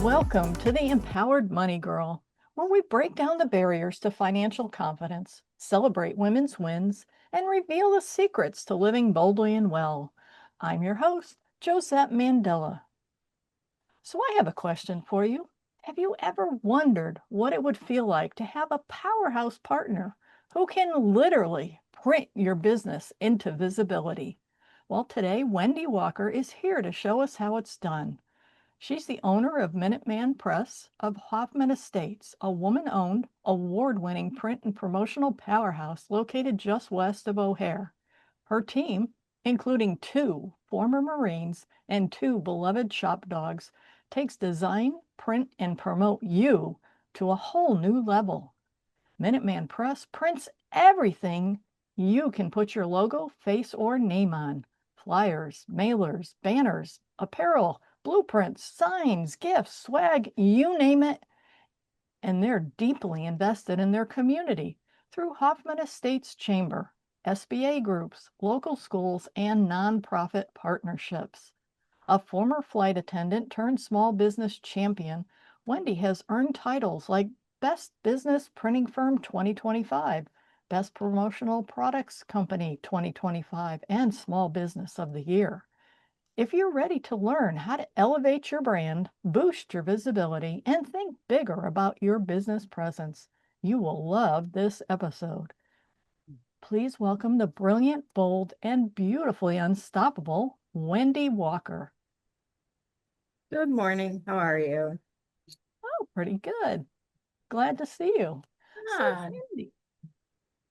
Welcome to the Empowered Money Girl, where we break down the barriers to financial confidence, celebrate women's wins, and reveal the secrets to living boldly and well. I'm your host, Josette Mandela. So I have a question for you. Have you ever wondered what it would feel like to have a powerhouse partner who can literally print your business into visibility? Well, today, Wende Walker is here to show us how it's done. She's the owner of Minuteman Press of Hoffman Estates, a woman-owned, award-winning print and promotional powerhouse located just west of O'Hare. Her team, including 2 former Marines and 2 beloved shop dogs, takes design, print, and promote you to a whole new level. Minuteman Press prints everything you can put your logo, face, or name on. Flyers, mailers, banners, apparel, blueprints, signs, gifts, swag, you name it. And they're deeply invested in their community through Hoffman Estates Chamber, SBA groups, local schools, and nonprofit partnerships. A former flight attendant turned small business champion, Wende has earned titles like Best Business Printing Firm 2025, Best Promotional Products Company 2025, and Small Business of the Year. If you're ready to learn how to elevate your brand, boost your visibility, and think bigger about your business presence, you will love this episode. Please welcome the brilliant, bold, and beautifully unstoppable Wende Walker. Good morning. How are you? Oh, pretty good. Glad to see you. So, Ah, Wende,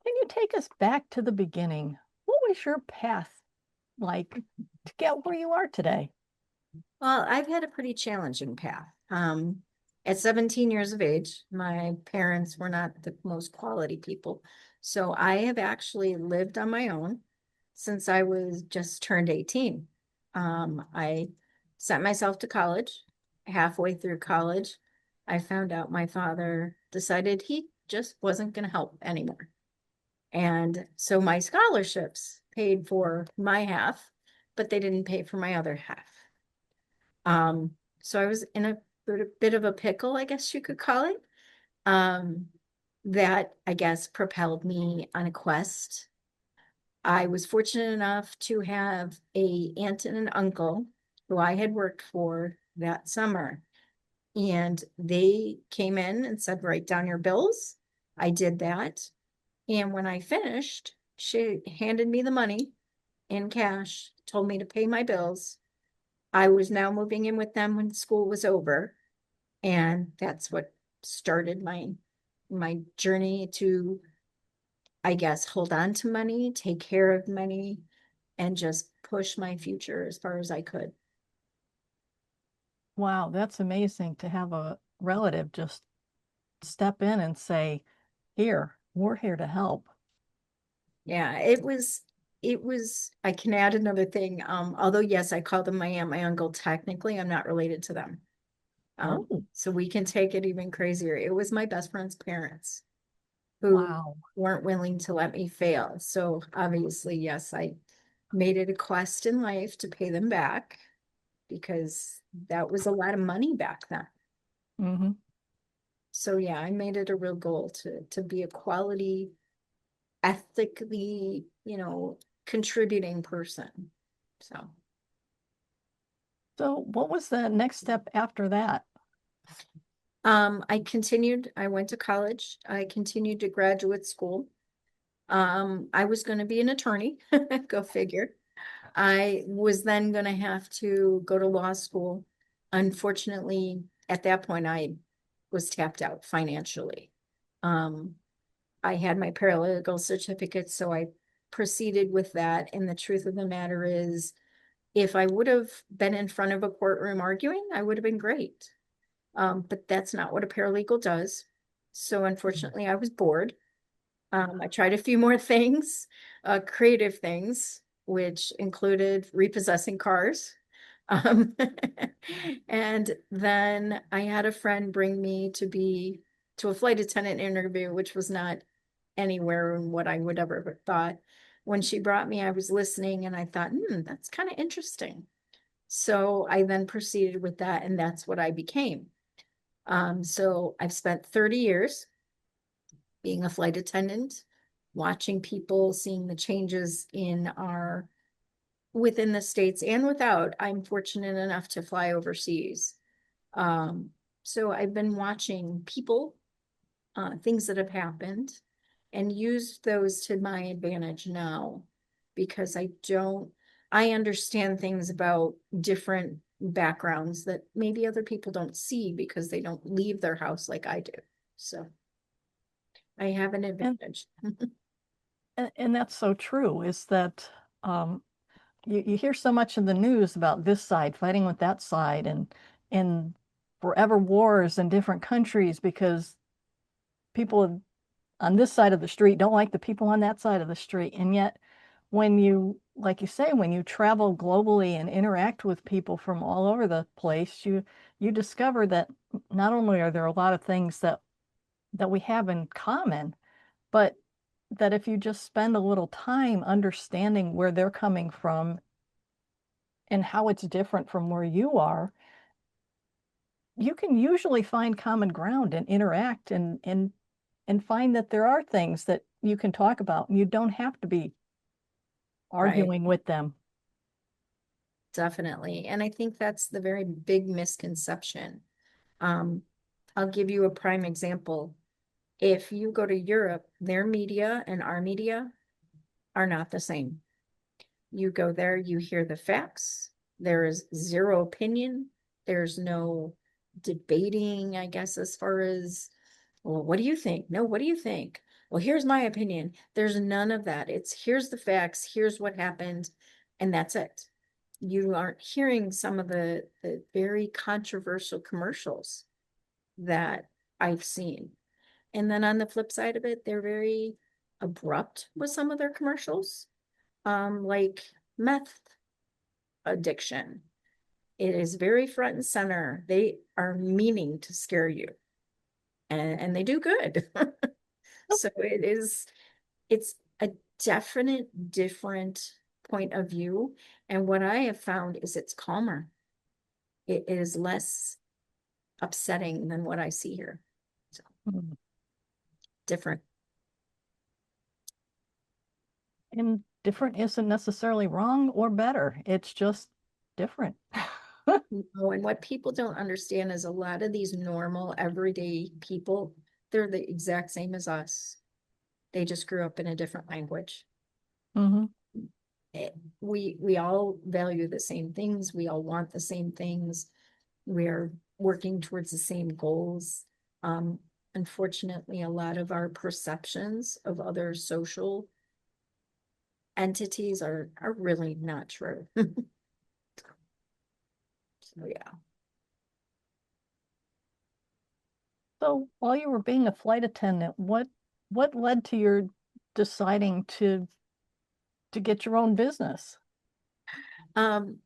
can you take us back to the beginning? What was your path like to get where you are today? well, I've had a pretty challenging path. At 17 years of age, my parents were not the most quality people. So I have actually lived on my own since I was just turned 18. I sent myself to college. Halfway through college, I found out my father decided he just wasn't going to help anymore. And so my scholarships paid for my half, but they didn't pay for my other half. So I was in a bit of a pickle, I guess you could call it. Um, that I guess propelled me on a quest. I was fortunate enough to have a aunt and an uncle who I had worked for that summer. And they came in and said, write down your bills. I did that. And when I finished, she handed me the money in cash, told me to pay my bills. I was now moving in with them when school was over. And that's what started my journey to, I guess, hold on to money, take care of money, and just push my future as far as I could. Wow, that's amazing to have a relative just step in and say, here, we're here to help. Yeah, it was I can add another thing. Although yes, I call them my aunt, my uncle. Technically, I'm not related to them. Oh, So we can take it even crazier. It was my best friend's parents who wow. weren't willing to let me fail. So obviously, yes, I made it a quest in life to pay them back because that was a lot of money back then. Hmm. So yeah, I made it a real goal to be a quality, ethically, contributing person. So So, what was the next step after that? I went to college, I continued to graduate school. I was going to be an attorney, go figure. I was then going to have to go to law school. Unfortunately, at that point, I was tapped out financially. Um, I had my paralegal certificate, so I proceeded with that. And the truth of the matter is, if I would have been in front of a courtroom arguing, I would have been great. But that's not what a paralegal does. So unfortunately, I was bored. I tried a few more things, creative things, which included repossessing cars. Um, and then I had a friend bring me to a flight attendant interview, which was not anywhere in what I would ever have thought. when she brought me, I was listening and I thought, that's kind of interesting. So I then proceeded with that, and that's what I became. So I've spent 30 years being a flight attendant, watching people, seeing the changes in our within the states and without. I'm fortunate enough to fly overseas. Um, so I've been watching people, things that have happened, and used those to my advantage now because I understand things about different backgrounds that maybe other people don't see because they don't leave their house like I do. So I have an And advantage. and that's so true, is that um, you hear so much in the news about this side fighting with that side, and forever wars in different countries because people on this side of the street don't like the people on that side of the street. And yet, when you, like you say, when you travel globally and interact with people from all over the place, you discover that not only are there a lot of things that we have in common, but that if you just spend a little time understanding where they're coming from and how it's different from where you are, you can usually find common ground and interact and find that there are things that you can talk about and you don't have to be Right. arguing with them. Definitely. And I think that's the very big misconception. Um, I'll give you a prime example. If you go to Europe, their media and our media are not the same. You go there, you hear the facts. There is zero opinion. There's no debating, I guess, as far as, well, what do you think? No, what do you think? Well, here's my opinion. There's none of that. It's here's the facts, here's what happened, and that's it. You aren't hearing some of the very controversial commercials that I've seen. And then on the flip side of it, they're very abrupt with some of their commercials, like meth addiction. It is very front and center. They are meaning to scare you, and they do good. So it's a definite different point of view. And what I have found is it's calmer. It is less upsetting than what I see here. So Mm. different. And different isn't necessarily wrong or better. It's just different. Oh, and what people don't understand is a lot of these normal, everyday people, they're the exact same as us. They just grew up in a different language. Hmm. Eh, we all value the same things. We all want the same things. We're working towards the same goals. Um, Unfortunately, a lot of our perceptions of other social entities are really not true. So yeah. So while you were being a flight attendant, what led to your deciding to get your own business? Um,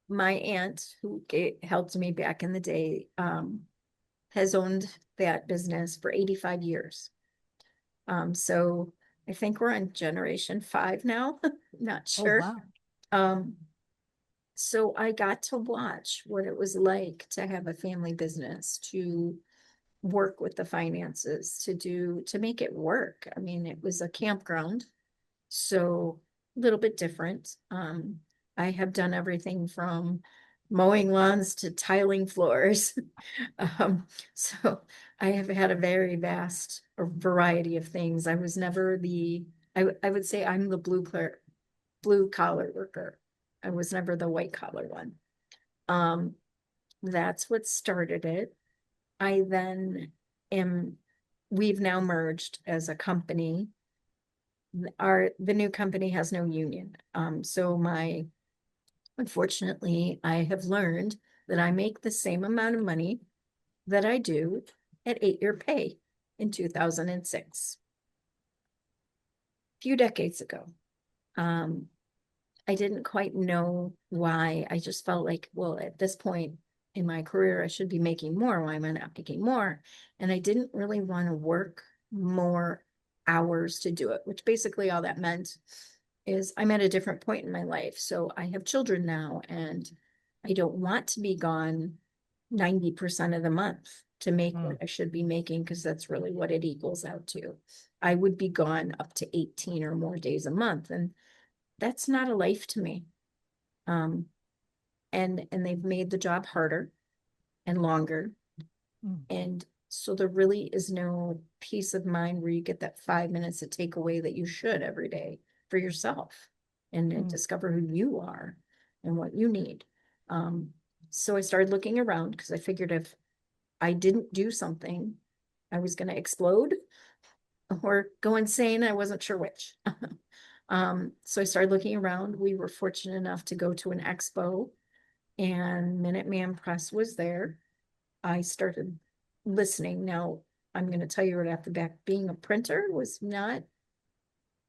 my aunt who helped me back in the day, has owned that business for 85 years. So I think we're on generation 5 now, not Oh, sure. wow. Um, so I got to watch what it was like to have a family business, to work with the finances, to make it work. I mean, it was a campground, so a little bit different. I have done everything from mowing lawns to tiling floors. So I have had a very vast variety of things. I was never I would say I'm the blue collar worker. I was never the white collar one. Um, that's what started it. I then am, we've now merged as a company. The new company has no union. So unfortunately, I have learned that I make the same amount of money that I do at 8-year pay in 2006, a few decades ago. Um, I didn't quite know why. I just felt like, well, at this point in my career, I should be making more. Why am I not making more? And I didn't really want to work more hours to do it, which basically all that meant is I'm at a different point in my life. So I have children now, and I don't want to be gone 90% of the month to make what I should be making, because that's really what it equals out to. I would be gone up to 18 or more days a month, and that's not a life to me. And they've made the job harder and longer. And so there really is no peace of mind where you get that 5 minutes to take away that you should every day for yourself and then discover who you are and what you need. So I started looking around because I figured if I didn't do something, I was going to explode or go insane. I wasn't sure which. So I started looking around. We were fortunate enough to go to an expo, and Minuteman Press was there. I started listening. Now, I'm going to tell you right off the back, being a printer was not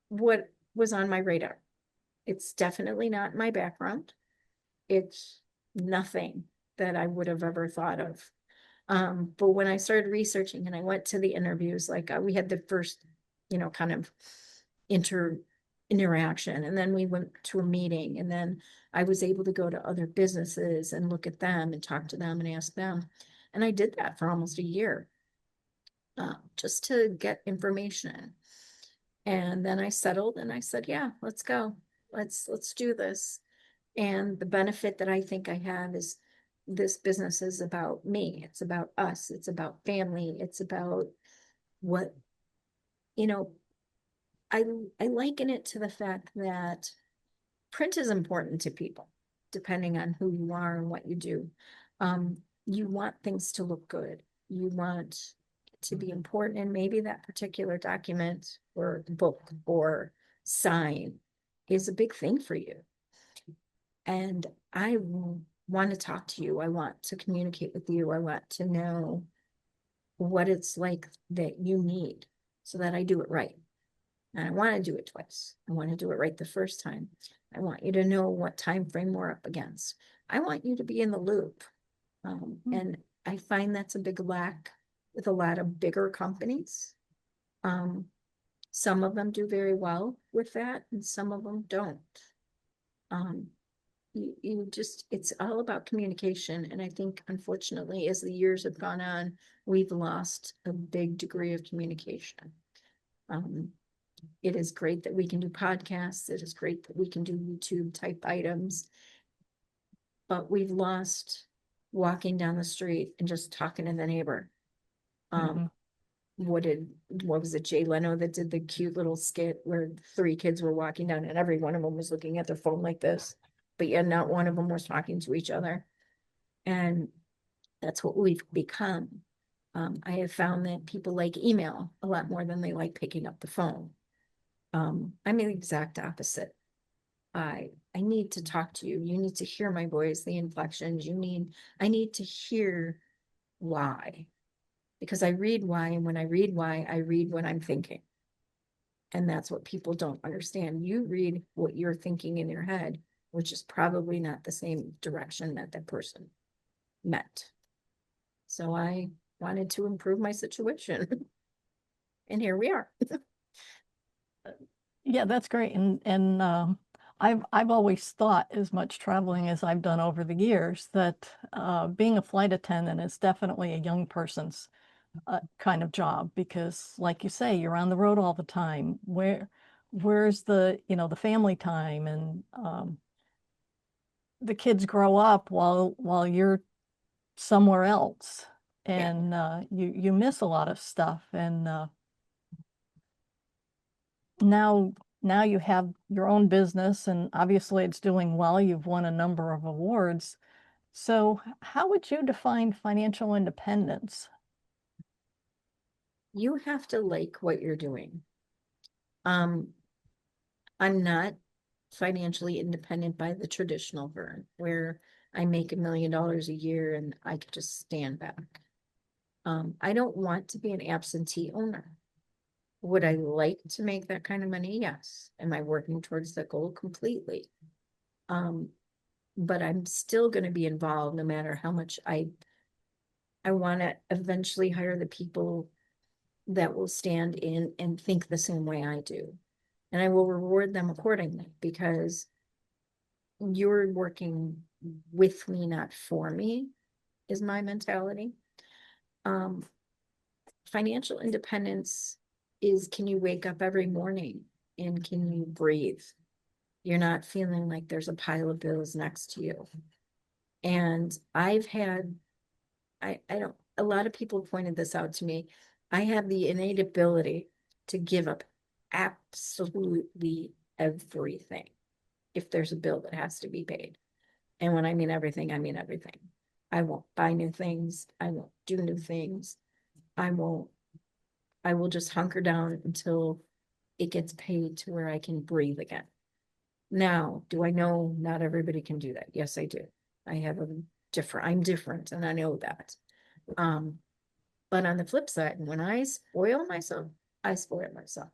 what was on my radar. It's definitely not my background. It's nothing that I would have ever thought of. But when I started researching and I went to the interviews, like we had the first, kind of interaction, and then we went to a meeting, and then I was able to go to other businesses and look at them and talk to them and ask them. And I did that for almost a year, just to get information. And then I settled and I said, yeah, let's go. Let's do this. And the benefit that I think I have is this business is about me. It's about us. It's about family. It's about what, you know, I liken it to the fact that print is important to people, depending on who you are and what you do. You want things to look good. You want to be important, and maybe that particular document or book or sign is a big thing for you. And I want to talk to you. I want to communicate with you. I want to know what it's like that you need so that I do it right. And I want to do it twice. I want to do it right the first time. I want you to know what time frame we're up against. I want you to be in the loop. And I find that's a big lack with a lot of bigger companies. Some of them do very well with that, and some of them don't. It's all about communication. And I think, unfortunately, as the years have gone on, we've lost a big degree of communication. It is great that we can do podcasts. It is great that we can do YouTube type items, but we've lost walking down the street and just talking to the neighbor. What was it, Jay Leno that did the cute little skit where 3 kids were walking down and every one of them was looking at their phone like this, but yet not one of them was talking to each other. And that's what we've become. I have found that people like email a lot more than they like picking up the phone. I'm the exact opposite. I need to talk to you. You need to hear my voice, the inflections. I need to hear why. Because I read why, and when I read why, I read what I'm thinking. And that's what people don't understand. You read what you're thinking in your head, which is probably not the same direction that that person meant. So I wanted to improve my situation. And here we are. Yeah, that's great. And I've always thought, as much traveling as I've done over the years, that being a flight attendant is definitely a young person's kind of job, because, like you say, you're on the road all the time. Where's the family time, and the kids grow up while you're somewhere else, and you miss a lot of stuff. And now you have your own business, and obviously it's doing well. You've won a number of awards. So how would you define financial independence? You have to like what you're doing. I'm not financially independent by the traditional Vern, where I make $1 million a year and I could just stand back. I don't want to be an absentee owner. Would I like to make that kind of money? Yes. Am I working towards that goal? Completely. But I'm still going to be involved no matter how much I want to eventually hire the people that will stand in and think the same way I do. and I will reward them accordingly because you're working with me, not for me, is my mentality. Um, Financial independence is, can you wake up every morning and can you breathe? You're not feeling like there's a pile of bills next to you. And I've had, I don't, a lot of people pointed this out to me. I have the innate ability to give up absolutely everything if there's a bill that has to be paid. And when I mean everything, I mean everything. I won't buy new things. I won't do new things. I won't, I will just hunker down until it gets paid to where I can breathe again. Now, do I know not everybody can do that? Yes, I do. I have a I'm different and I know that. Um, but on the flip side, when I spoil myself, I spoil myself.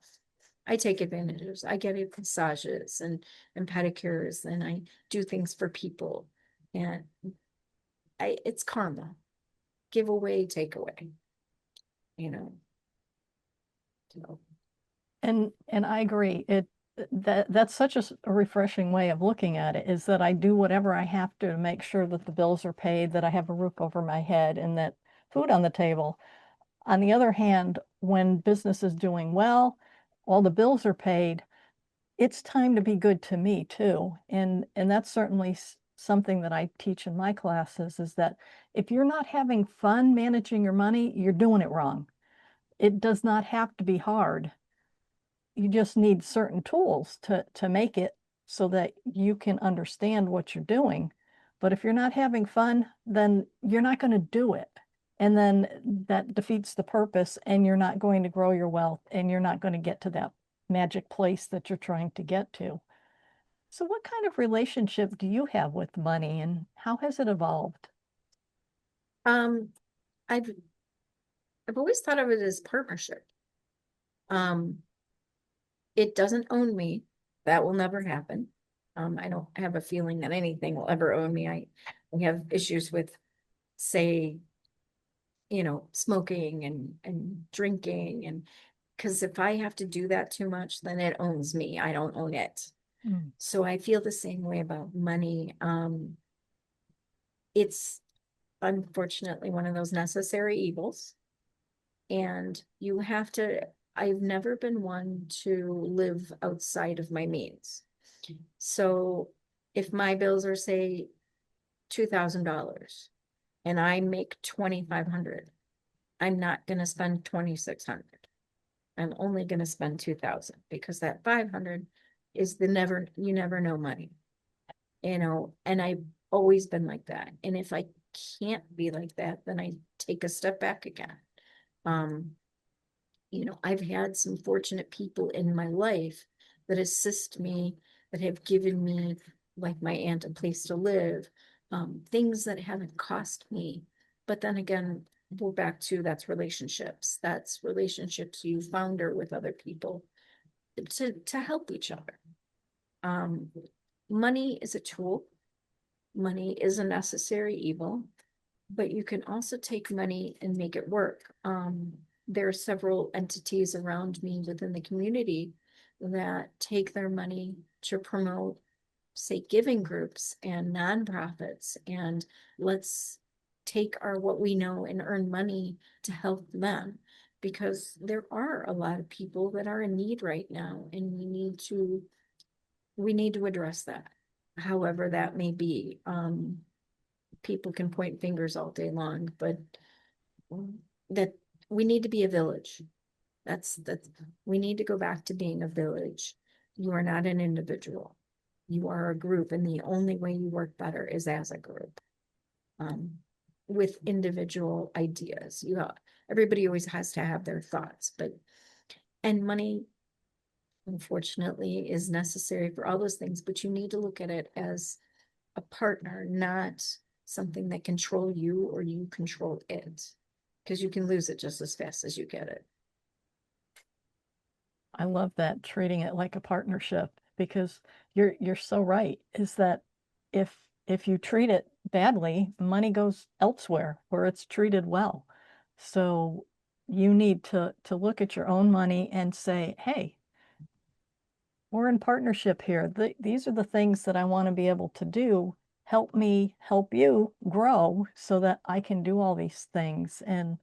I take advantages. I get massages and pedicures and I do things for people. And it's karma. Give away, take away, you know. So, And I agree. That's such a refreshing way of looking at it, is that I do whatever I have to make sure that the bills are paid, that I have a roof over my head, and that food on the table. On the other hand, when business is doing well, all the bills are paid, it's time to be good to me too. And that's certainly something that I teach in my classes, is that if you're not having fun managing your money, you're doing it wrong. It does not have to be hard. You just need certain tools to make it so that you can understand what you're doing. But if you're not having fun, then you're not going to do it. And then that defeats the purpose, and you're not going to grow your wealth, and you're not going to get to that magic place that you're trying to get to. So, what kind of relationship do you have with money, and how has it evolved? um, I've I've always thought of it as partnership. Um, it doesn't own me. That will never happen. I don't have a feeling that anything will ever own me. I have issues with, say, smoking and drinking, and because if I have to do that too much, then it owns me. I don't own it. Mm. So I feel the same way about money. It's unfortunately one of those necessary evils. And you have to, I've never been one to live outside of my means. So if my bills are, say, $2,000 and I make 2,500, I'm not going to spend 2,600. I'm only going to spend 2,000 because that 500 is you never know money, and I've always been like that. And if I can't be like that, then I take a step back again. Um, I've had some fortunate people in my life that assist me, that have given me, like my aunt, a place to live, things that haven't cost me. But then again, we're back to that's relationships. That's relationships you founder with other people to help each other. Um, Money is a tool. Money is a necessary evil, but you can also take money and make it work. There are several entities around me within the community that take their money to promote, say, giving groups and nonprofits, and let's take our what we know and earn money to help them, because there are a lot of people that are in need right now, and we need to address that, however that may be. People can point fingers all day long, but that we need to be a village. That's we need to go back to being a village. You are not an individual. You are a group, and the only way you work better is as a group. Um, with individual ideas. Everybody always has to have their thoughts, and money, unfortunately, is necessary for all those things, but you need to look at it as a partner, not something that control you or you control it, because you can lose it just as fast as you get it. I love that, treating it like a partnership, because you're so right, is that if you treat it badly, money goes elsewhere where it's treated well. So you need to look at your own money and say, hey, we're in partnership here. These are the things that I want to be able to do. Help me help you grow so that I can do all these things. And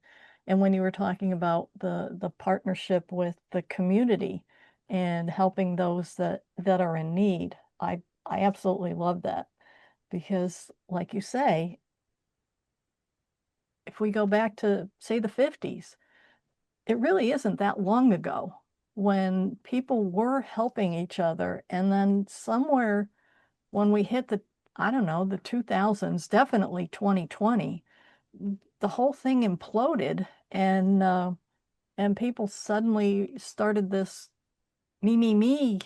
when you were talking about the partnership with the community and helping those that are in need, I absolutely love that because, like you say, if we go back to, say, the 50s, it really isn't that long ago when people were helping each other. And then somewhere when we hit the, I don't know, the 2000s, definitely 2020, the whole thing imploded and people suddenly started this me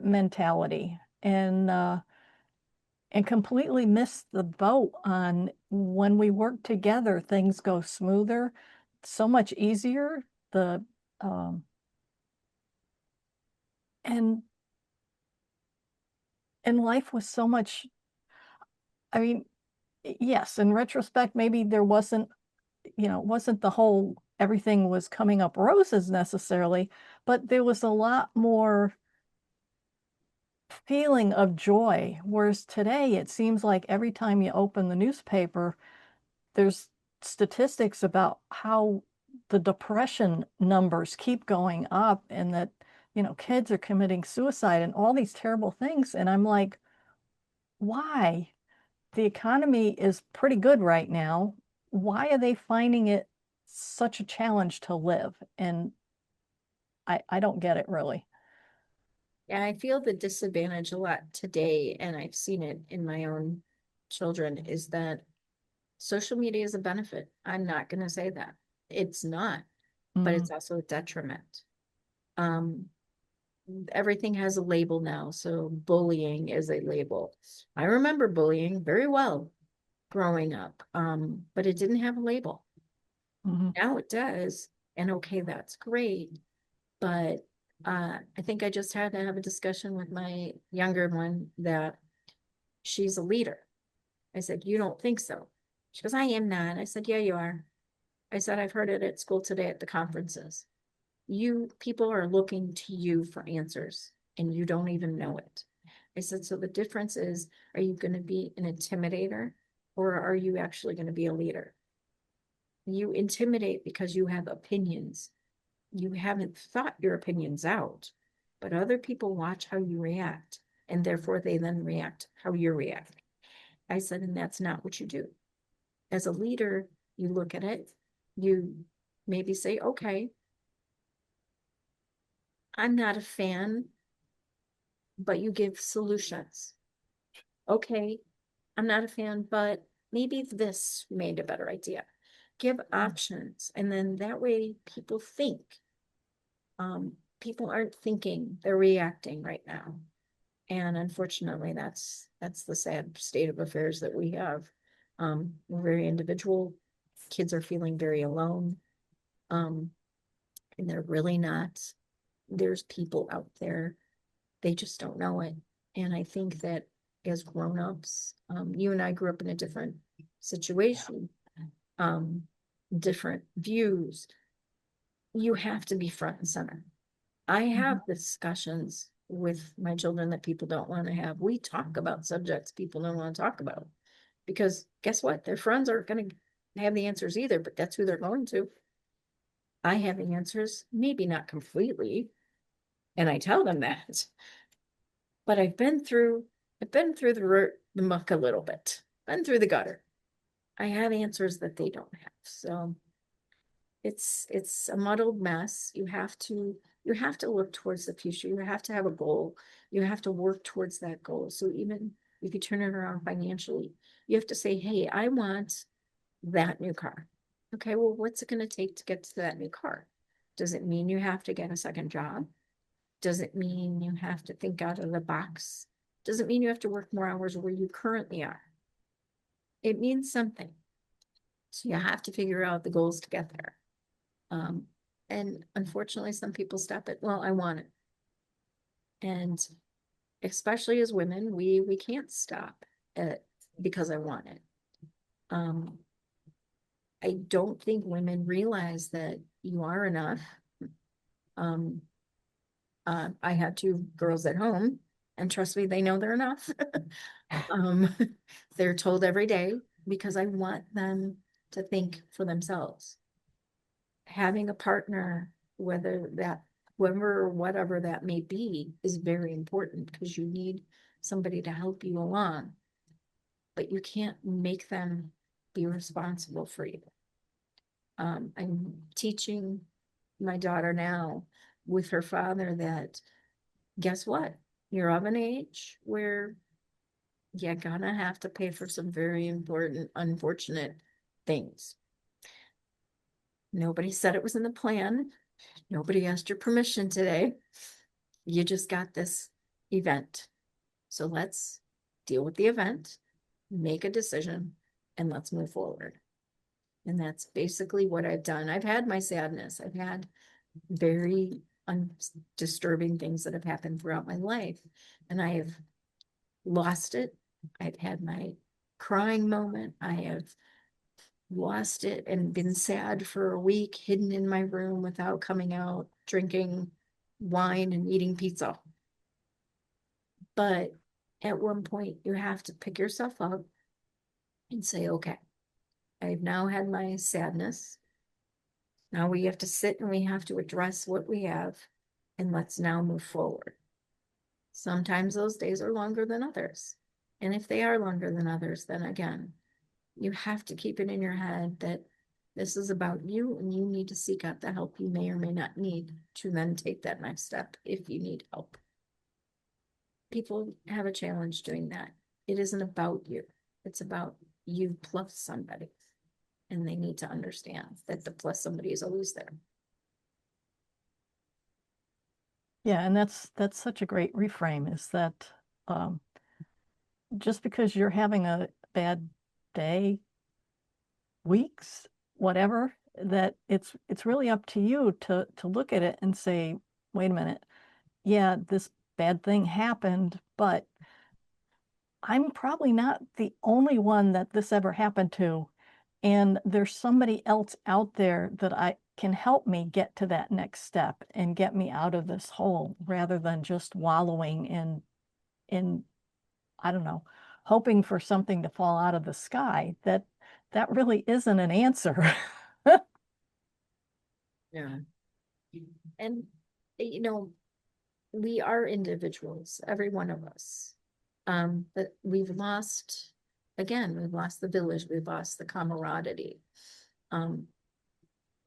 mentality and completely missed the boat on when we work together, things go smoother, so much easier. The um, and and life was so much, I mean, yes, in retrospect, maybe there wasn't, wasn't the whole everything was coming up roses necessarily, but there was a lot more feeling of joy. Whereas today, it seems like every time you open the newspaper, there's statistics about how the depression numbers keep going up and that, kids are committing suicide and all these terrible things. And I'm like, why? The economy is pretty good right now. Why are they finding it such a challenge to live? And I don't get it really. Yeah, I feel the disadvantage a lot today, and I've seen it in my own children, is that social media is a benefit. I'm not going to say that. It's not, but Mm, it's also a detriment. Um, Everything has a label now, so bullying is a label. I remember bullying very well growing up, but it didn't have a label. mhm, Now it does, and okay, that's great. But I think I just had to have a discussion with my younger one that she's a leader. I said, "You don't think so?" She goes, "I am not." I said, "Yeah, you are." I said, "I've heard it at school today at the conferences. You people are looking to you for answers and you don't even know it." I said, "So the difference is, are you going to be an intimidator or are you actually going to be a leader? You intimidate because you have opinions. You haven't thought your opinions out, but other people watch how you react and therefore they then react how you react." I said, "And that's not what you do. As a leader, you look at it, you maybe say, okay, I'm not a fan, but you give solutions. Okay, I'm not a fan, but maybe this made a better idea. Give options. And then that way people think. People aren't thinking, they're reacting right now. And unfortunately, that's the sad state of affairs that we have. We're very individual. Kids are feeling very alone. Um, and they're really not. There's people out there, they just don't know it. And I think that as grown-ups, you and I grew up in a different situation, um, different views. You have to be front and center. I mhm. have discussions with my children that people don't want to have. We talk about subjects people don't want to talk about because guess what? Their friends aren't going to have the answers either, but that's who they're going to. I have the answers, maybe not completely, and I tell them that. But I've been through the muck a little bit, been through the gutter. I have answers that they don't have. So it's a muddled mess. You have to look towards the future. You have to have a goal. You have to work towards that goal. So even if you turn it around financially, you have to say, hey, I want that new car. Okay, well, what's it going to take to get to that new car? Does it mean you have to get a second job? Does it mean you have to think out of the box? Does it mean you have to work more hours where you currently are? It means something. So you have to figure out the goals to get there. Um, and unfortunately, some people stop at, well, I want it. And especially as women, we can't stop at because I want it. Um, I don't think women realize that you are enough. Um, I had two girls at home, and trust me, they know they're enough. Um, they're told every day because I want them to think for themselves. Having a partner, whoever or whatever that may be, is very important because you need somebody to help you along, but you can't make them be responsible for you. I'm teaching my daughter now with her father that, guess what? You're of an age where you're gonna have to pay for some very important, unfortunate things. Nobody said it was in the plan. Nobody asked your permission today. You just got this event. So let's deal with the event, make a decision, and let's move forward. And that's basically what I've done. I've had my sadness. I've had very disturbing things that have happened throughout my life. And I have lost it. I've had my crying moment. I have lost it and been sad for a week, hidden in my room without coming out, drinking wine and eating pizza. But at one point, you have to pick yourself up and say, okay, I've now had my sadness. Now we have to sit and we have to address what we have, and let's now move forward. Sometimes those days are longer than others. And if they are longer than others, then again, you have to keep it in your head that this is about you and you need to seek out the help you may or may not need to then take that next step if you need help. People have a challenge doing that. It isn't about you. It's about you plus somebody. And they need to understand that the plus somebody is always there. Yeah, and that's such a great reframe, is that just because you're having a bad day, weeks, whatever, that it's really up to you to look at it and say, wait a minute, yeah, this bad thing happened, but I'm probably not the only one that this ever happened to. And there's somebody else out there that I can help me get to that next step and get me out of this hole, rather than just wallowing in I don't know, hoping for something to fall out of the sky. That really isn't an answer. Yeah. And, you know, we are individuals, every one of us. But we've lost the village, we've lost the camaraderie. Um,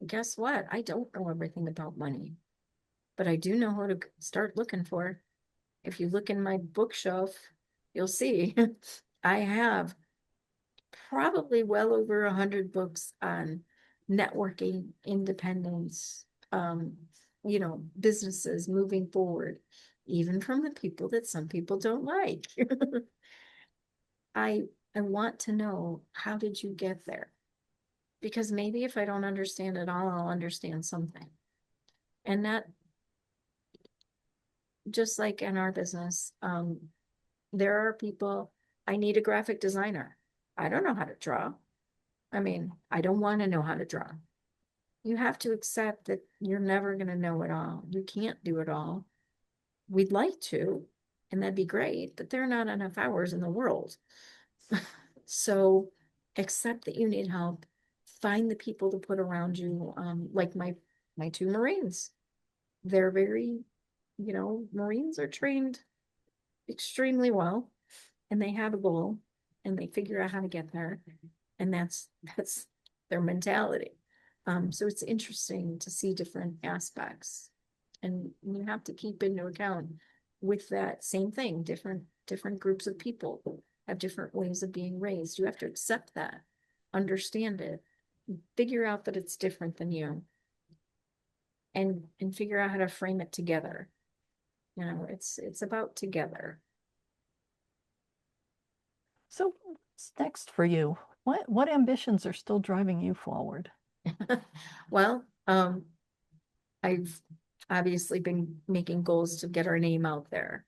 guess what? I don't know everything about money, but I do know who to start looking for. If you look in my bookshelf, you'll see I have probably well over 100 books on networking, independence, businesses moving forward, even from the people that some people don't like. I I want to know, how did you get there? Because maybe if I don't understand it all, I'll understand something. And that, just like in our business, there are people, I need a graphic designer. I don't know how to draw. I mean, I don't want to know how to draw. You have to accept that you're never going to know it all. You can't do it all. We'd like to, and that'd be great, but there are not enough hours in the world. So accept that you need help. Find the people to put around you. Like my two Marines. They're very, Marines are trained extremely well, and they have a goal and they figure out how to get there. And that's their mentality. So it's interesting to see different aspects. And you have to keep into account with that same thing, different groups of people have different ways of being raised. You have to accept that, understand it, figure out that it's different than you, and figure out how to frame it together. It's about together. So what's next for you? What ambitions are still driving you forward? Well, I've obviously been making goals to get our name out there.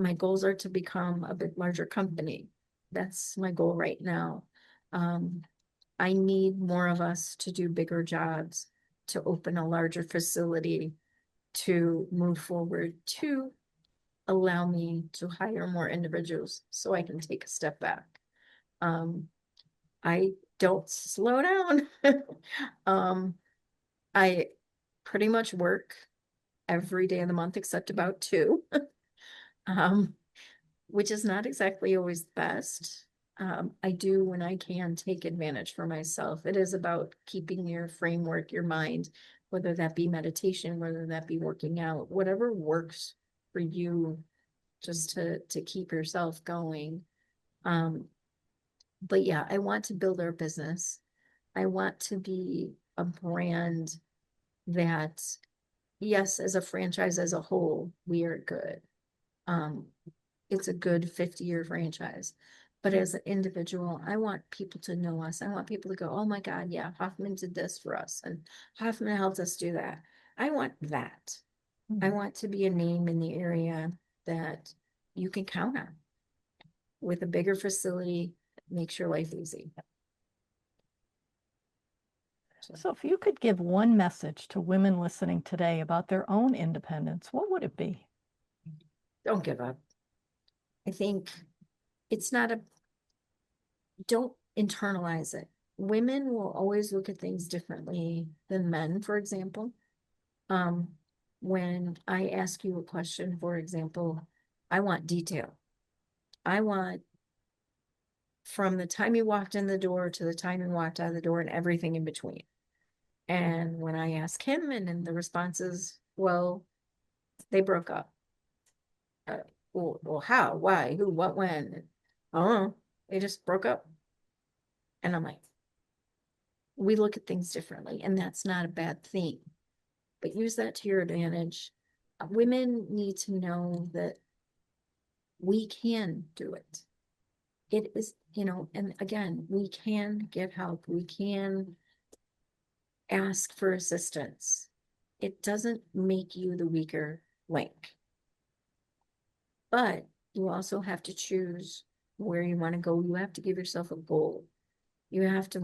My goals are to become a bit larger company. That's my goal right now. Um, I need more of us to do bigger jobs, to open a larger facility, to move forward, to allow me to hire more individuals so I can take a step back. I don't slow down. I pretty much work every day of the month except about 2, which is not exactly always the best. I do, when I can, take advantage for myself. It is about keeping your framework, your mind, whether that be meditation, whether that be working out, whatever works for you, just to keep yourself going. But yeah, I want to build our business. I want to be a brand that, yes, as a franchise as a whole, we are good. It's a good 50-year franchise. But as an individual, I want people to know us. I want people to go, oh my God, yeah, Hoffman did this for us, and Hoffman helped us do that. I want that. I want to be a name in the area that you can count on. With a bigger facility, makes your life easy. So if you could give one message to women listening today about their own independence, what would it be? Don't give up. I think it's not don't internalize it. Women will always look at things differently than men, for example. When I ask you a question, for example, I want detail. I want from the time you walked in the door to the time you walked out of the door and everything in between. And when I ask him, and then the response is, well, they broke up. Well, how, why, who, what, when? I don't know. They just broke up. And I'm like, we look at things differently, and that's not a bad thing. But use that to your advantage. Women need to know that we can do it. It is, and again, we can get help. We can ask for assistance. It doesn't make you the weaker link. But you also have to choose where you want to go. You have to give yourself a goal. You have to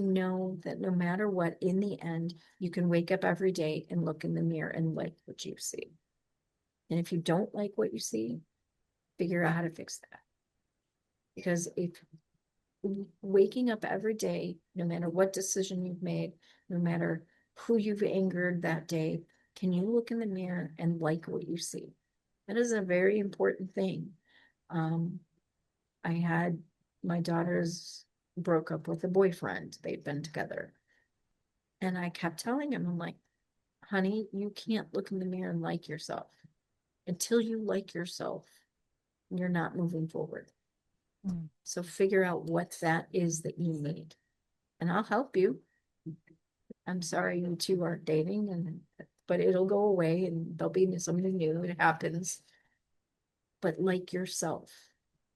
know that no matter what, in the end, you can wake up every day and look in the mirror and like what you see. And if you don't like what you see, figure out how to fix that. Because if waking up every day, no matter what decision you've made, no matter who you've angered that day, can you look in the mirror and like what you see? That is a very important thing. I had my daughters broke up with a boyfriend. They'd been together. And I kept telling him, I'm like, honey, you can't look in the mirror and like yourself. Until you like yourself, you're not moving forward. So figure out what that is that you need. And I'll help you. I'm sorry you two aren't dating, but it'll go away and there'll be something new. It happens. But like yourself.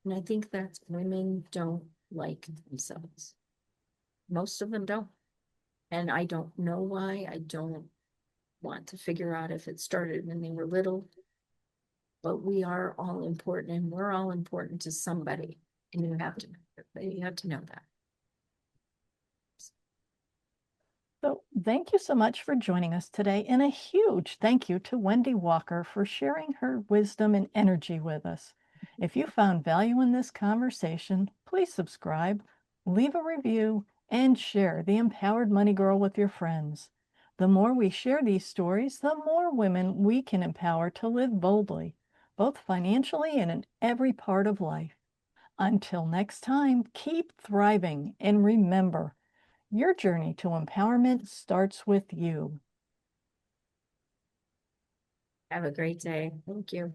And I think that women don't like themselves. Most of them don't. And I don't know why. I don't want to figure out if it started when they were little. But we are all important, and we're all important to somebody. And you have to know that. So thank you so much for joining us today, and a huge thank you to Wende Walker for sharing her wisdom and energy with us. If you found value in this conversation, please subscribe, leave a review, and share the Empowered Money Girl with your friends. The more we share these stories, the more women we can empower to live boldly, both financially and in every part of life. Until next time, keep thriving, and remember, your journey to empowerment starts with you. Have a great day. Thank you.